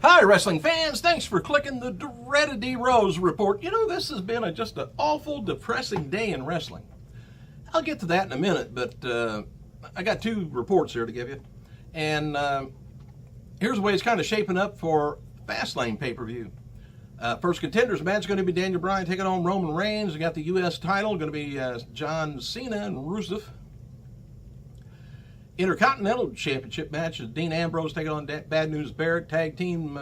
Hi, wrestling fans. Thanks for clicking the dreaded D. Rose report. You know, this has been just an awful, depressing day in wrestling. I'll get to that in a minute, but I got two reports here to give you. And here's the way it's kind of shaping up for FASTLANE pay-per-view. First contenders match is going to be Daniel Bryan taking on Roman Reigns. We got the U.S. title, going to be John Cena and Rusev. Intercontinental Championship match is Dean Ambrose taking on Bad News Barrett. Tag team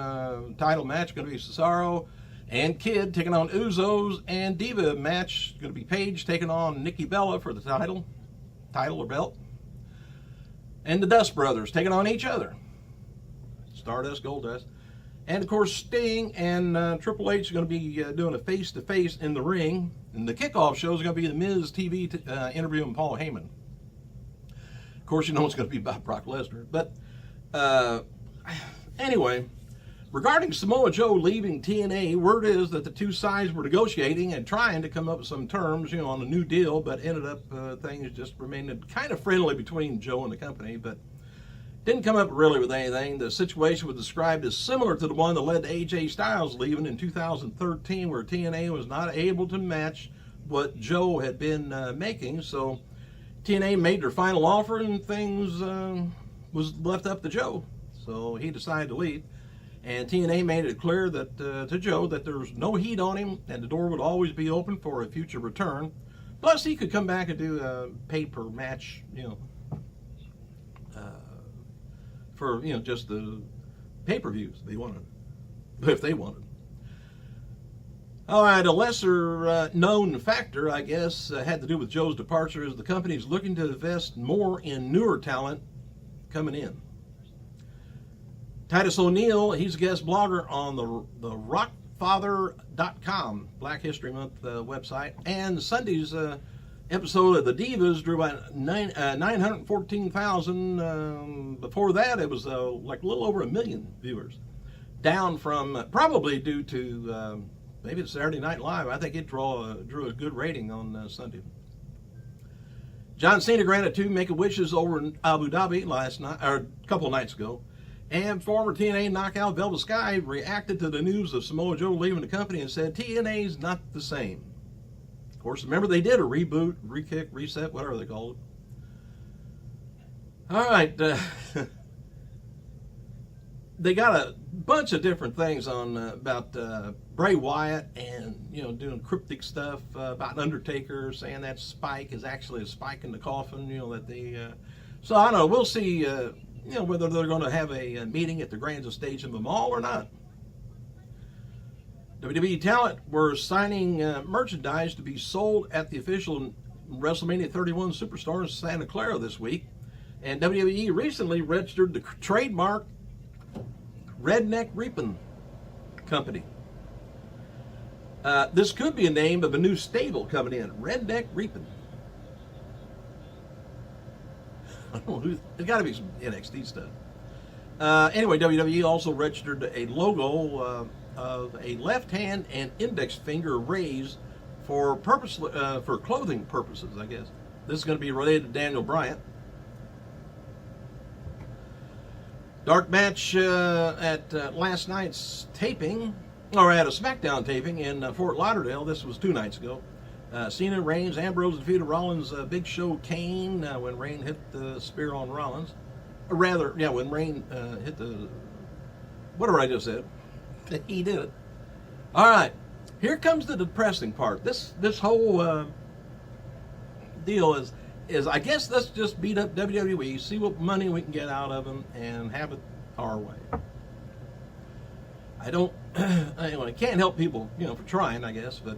title match going to be Cesaro and Kidd taking on Usos. And Diva match going to be Paige taking on Nikki Bella for the title or belt. And the Dust Brothers taking on each other. Stardust, Goldust. And of course Sting and Triple H are going to be doing a face-to-face in the ring. And the kickoff show is going to be the Miz TV interviewing Paul Heyman. Of course, you know it's going to be about Brock Lesnar. But anyway, regarding Samoa Joe leaving TNA, word is that the two sides were negotiating and trying to come up with some terms, you know, on a new deal, but ended up things just remained kind of friendly between Joe and the company, but didn't come up really with anything. The situation was described as similar to the one that led to AJ Styles leaving in 2013, where TNA was not able to match what Joe had been making, so TNA made their final offer and things was left up to Joe. So he decided to leave. And TNA made it clear that to Joe that there's no heat on him and the door would always be open for a future return. Plus he could come back and do a pay-per-match, you know, for, you know, just the pay-per-views they wanted, if they wanted. All right, a lesser known factor, I guess, had to do with Joe's departure, is the company's looking to invest more in newer talent coming in. Titus O'Neil, he's a guest blogger on the rockfather.com, Black History Month website, and Sunday's episode of The Divas drew by 914,000. Before that, it was like a little over 1 million viewers, down from probably due to maybe it's Saturday Night Live. I think it drew a good rating on Sunday. John Cena granted 2 Make-A-Wishes over in Abu Dhabi last night, or a couple of nights ago. And former TNA knockout Velvet Sky reacted to the news of Samoa Joe leaving the company and said TNA's not the same. Of course, remember they did a reboot, re-kick, reset, whatever they called it. All right. They got a bunch of different things on about Bray Wyatt and, you know, doing cryptic stuff about Undertaker, saying that spike is actually a spike in the coffin, you know, that they so I don't know, we'll see you know, whether they're going to have a meeting at the Grand Stage in the mall or not. WWE talent were signing merchandise to be sold at the official WrestleMania 31 Superstars in Santa Clara this week, and WWE recently registered the trademark Redneck Reaping Company. This could be a name of a new stable coming in, Redneck Reaping. I don't know who, it's got to be some NXT stuff. Anyway, WWE also registered a logo of a left hand and index finger raised for clothing purposes, I guess. This is going to be related to Daniel Bryan. Dark match at last night's taping, or at a SmackDown taping in Fort Lauderdale. This was 2 nights ago. Cena, Reigns, Ambrose defeated Rollins' Big Show Kane when Reigns hit the spear on Rollins. Or rather, yeah, when Reigns hit the, whatever I just said. He did it. All right, here comes the depressing part. This whole deal is I guess let's just beat up WWE, see what money we can get out of them, and have it our way. I can't help people, you know, for trying, I guess, but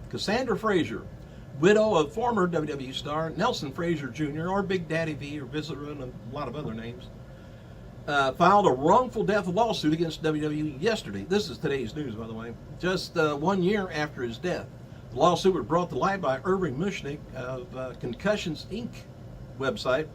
Cassandra Frazier, widow of former WWE star Nelson Frazier Jr., or Big Daddy V, or Visitor, and a lot of other names, filed a wrongful death lawsuit against WWE yesterday. This is today's news, by the way, just 1 year after his death. The lawsuit was brought to light by Irving Mushnick of Concussions Inc. website.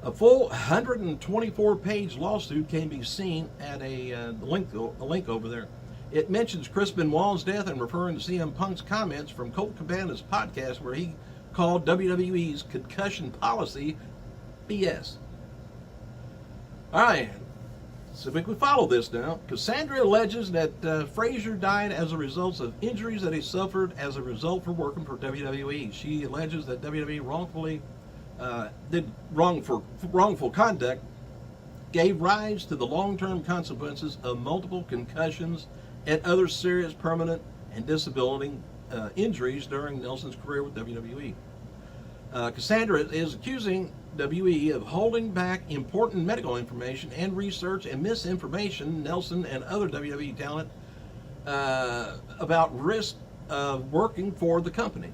A full 124-page lawsuit can be seen at a link over there. It mentions Chris Benoit's death and referring to CM Punk's comments from Colt Cabana's podcast where he called WWE's concussion policy BS. All right, So if we can follow this now, Cassandra alleges that Frazier died as a result of injuries that he suffered as a result for working for WWE. She alleges that WWE wrongfully did wrongful conduct, gave rise to the long-term consequences of multiple concussions and other serious permanent and disability injuries during Nelson's career with WWE. Cassandra is accusing WE of holding back important medical information and research and misinformation Nelson and other WWE talent about risk of working for the company.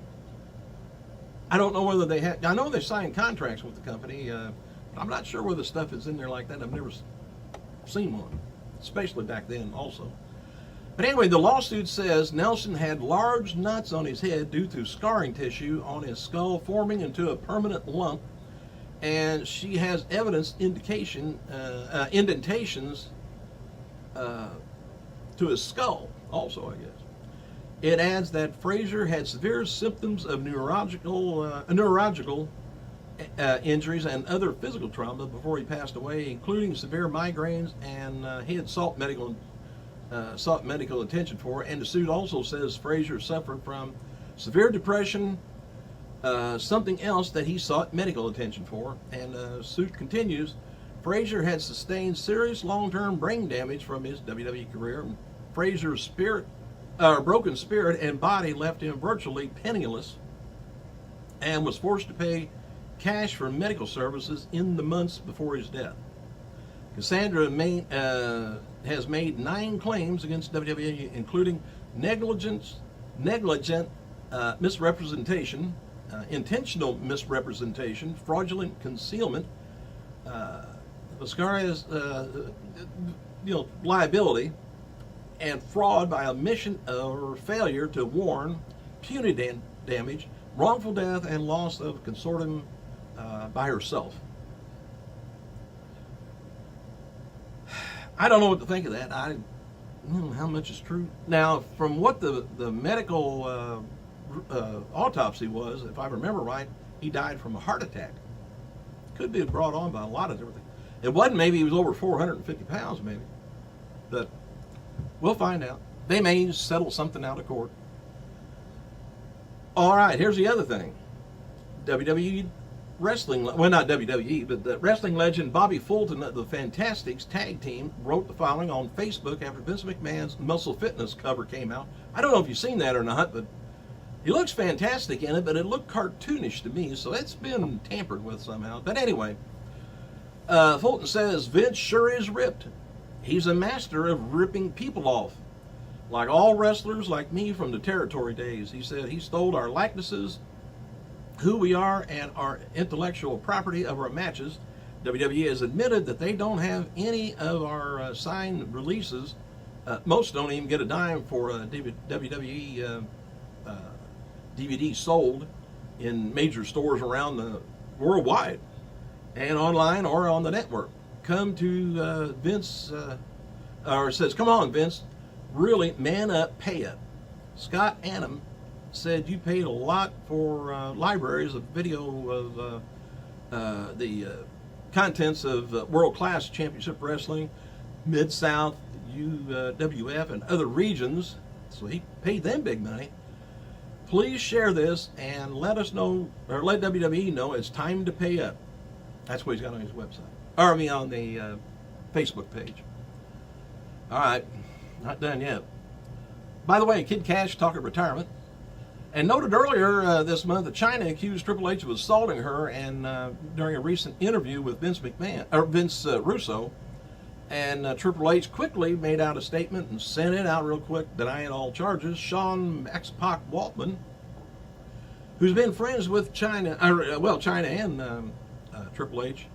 I don't know whether they had, I know they signed contracts with the company, but I'm not sure whether stuff is in there like that. I've never seen one, especially back then also. But anyway, the lawsuit says Nelson had large knots on his head due to scarring tissue on his skull forming into a permanent lump, and she has indentations to his skull also, I guess. It adds that Frazier had severe symptoms of neurological injuries and other physical trauma before he passed away, including severe migraines, and he had sought medical attention for it. And the suit also says Frazier suffered from severe depression, something else that he sought medical attention for. And the suit continues, Frazier had sustained serious long-term brain damage from his WWE career. Frazier's broken spirit and body left him virtually penniless and was forced to pay cash for medical services in the months before his death. Cassandra has made 9 claims against WWE, including negligent misrepresentation, intentional misrepresentation, fraudulent concealment, vicarious liability, and fraud by omission or failure to warn, punitive damage, wrongful death, and loss of consortium by herself. I don't know what to think of that. I don't know how much is true. Now, from what the medical autopsy was, if I remember right, he died from a heart attack. Could be brought on by a lot of different things. It wasn't maybe he was over 450 pounds, maybe. But we'll find out. They may settle something out of court. All right, here's the other thing. WWE wrestling, well, not WWE, but the wrestling legend Bobby Fulton of the Fantastics tag team wrote the following on Facebook after Vince McMahon's Muscle Fitness cover came out. I don't know if you've seen that or not, but he looks fantastic in it, but it looked cartoonish to me, so it's been tampered with somehow. But anyway, Fulton says, Vince sure is ripped. He's a master of ripping people off. Like all wrestlers like me from the territory days. He said he stole our likenesses, who we are, and our intellectual property of our matches. WWE has admitted that they don't have any of our signed releases. Most don't even get a dime for a WWE DVD sold in major stores around the worldwide and online or on the network. Come to Vince, or says, come on, Vince, really man up, pay up. Scott Annam said you paid a lot for libraries of video of the contents of world-class championship wrestling, Mid-South, UWF, and other regions, so he paid them big money. Please share this and let us know, or let WWE know it's time to pay up. That's what he's got on his website, or I mean on the Facebook page. All right, not done yet. By the way, Kid Cash talking retirement. And noted earlier this month that CHYNA accused Triple H of assaulting her, and during a recent interview with Vince Russo, and Triple H quickly made out a statement and sent it out real quick, denying all charges. Sean X-PAC Waltman, who's been friends with CHYNA and Triple H,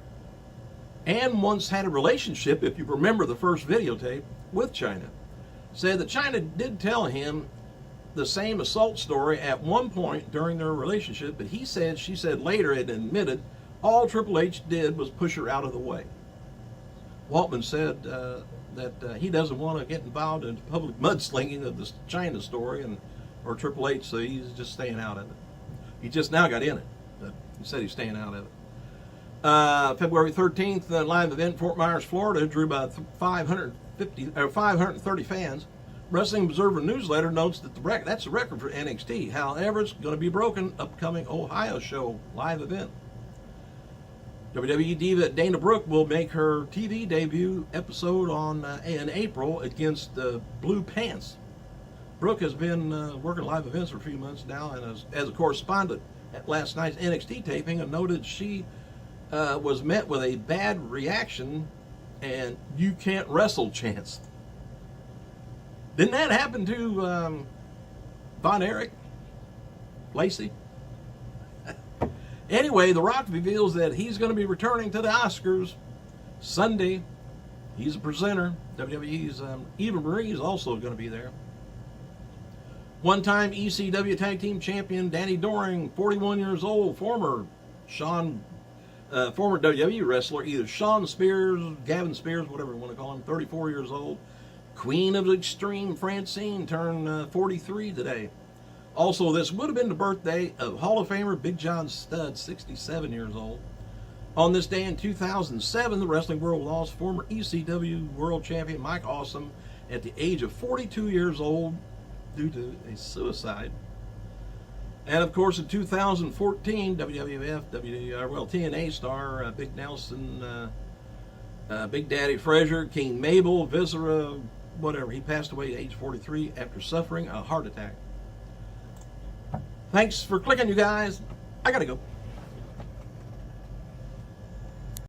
and once had a relationship, if you remember the first videotape, with CHYNA, said that CHYNA did tell him the same assault story at one point during their relationship, but she said later and admitted all Triple H did was push her out of the way. Waltman said that he doesn't want to get involved in public mudslinging of the CHYNA story or Triple H, so he's just staying out of it. He just now got in it, but he said he's staying out of it. February 13th, the live event, Fort Myers, Florida, drew about 530 fans. Wrestling Observer Newsletter notes that that's the record for NXT. However, it's going to be broken upcoming Ohio show live event. WWE diva Dana Brooke will make her TV debut episode in April against Blue Pants. Brooke has been working live events for a few months now, and as a correspondent at last night's NXT taping, and noted she was met with a bad reaction and "you can't wrestle" chants. Didn't that happen to Von Erich? Lacey? Anyway, The Rock reveals that he's going to be returning to the Oscars Sunday. He's a presenter. WWE's Eva Marie is also going to be there. One-time ECW Tag Team Champion Danny Doring, 41 years old, former WWE wrestler, either Sean Spears, Gavin Spears, whatever you want to call him, 34 years old. Queen of Extreme Francine turned 43 today. Also, this would have been the birthday of Hall of Famer Big John Studd, 67 years old. On this day in 2007, the wrestling world lost former ECW World Champion Mike Awesome at the age of 42 years old due to a suicide. And of course, in 2014, WWF, TNA star Big Nelson, Big Daddy Frazier, King Mabel, Viscera, whatever, he passed away at age 43 after suffering a heart attack. Thanks for clicking, you guys. I gotta go.